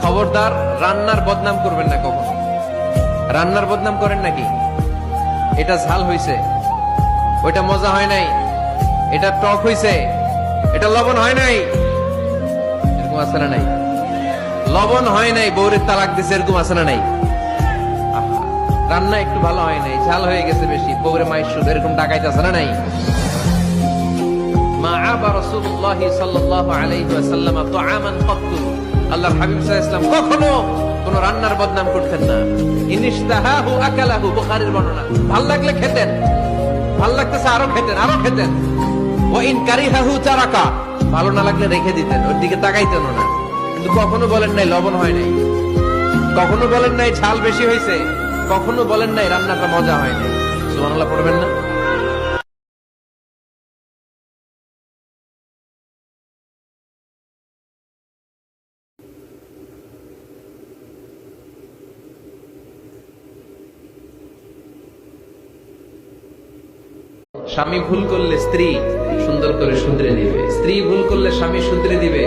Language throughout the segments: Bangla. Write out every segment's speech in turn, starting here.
খবরদার রান্নার বদনাম করবেন না কখনো। রান্নার বদনাম করেন নাকি? এটা ঝাল হইছে, ওইটা মজা হয় নাই, এটা টক হইছে, এটা লবণ হয় নাই, এরকম আছে না নাই? লবণ হয় নাই, বউরে তালাক দিছে, এরকম আছে না নাই? রান্না একটু ভালো হয় নাই, ঝাল হয়ে গেছে বেশি, বউরে মাইশুদ, এরকম ডাকাইতে আছে না নাই? মা আবা রাসূলুল্লাহি সাল্লাল্লাহু আলাইহি ওয়াসাল্লাম তুআমান ক্বাত্তু, আল্লাহর হাবিব সাল্লাল্লাহু আলাইহি ওয়াসাল্লাম কখনো কোন রান্নার বদনাম করতেন না। ইনিশতাহাহু আকালাহু, বুখারীর বর্ণনা। ভাল লাগলে খেতেন, ভাল লাগতেছে আরো খেতেন, আরো খেতেন। ওয়া ইন কারিহাহু তারাকা, ভালো না লাগলে রেখে দিতেন, ওর দিকে তাকাইতেন না। কিন্তু কখনো বলেন নাই লবণ হয় নাই, কখনো বলেন নাই ঝাল বেশি হয়েছে, কখনো বলেন নাই রান্নাটা মজা হয় নাই। সুবহানাল্লাহ পড়বেন না? স্বামী ভুল করলে স্ত্রী সুন্দর করে শুধরে দিবে, স্ত্রী ভুল করলে স্বামী শুধরে দিবে।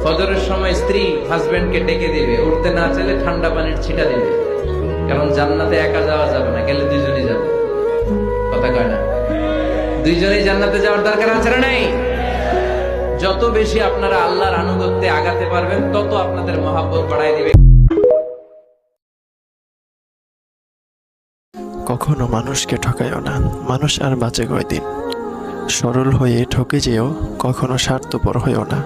ফজরের সময় স্ত্রী হাজবেন্ডকে ডেকে দিবে, উঠতে না চাইলে ঠান্ডা পানির ছিটা দিবে, কারণ জান্নাতে একা যাওয়া যাবে না, গেলে দুইজনই যাবে। কথা কয় না? দুইজনেই জান্নাতে যাওয়ার দরকার আছে না নাই? যত বেশি আপনারা আল্লাহর আনুগত্যে আগাতে পারবেন, তত আপনাদের মহাব্বত বাড়ায় দিবে। কখনো মানুষকে ঠকাইও না, মানুষ আর বাঁচে কয়দিন। সরল হয়ে ঠকে যেও, কখনো স্বার্থপর হইও না।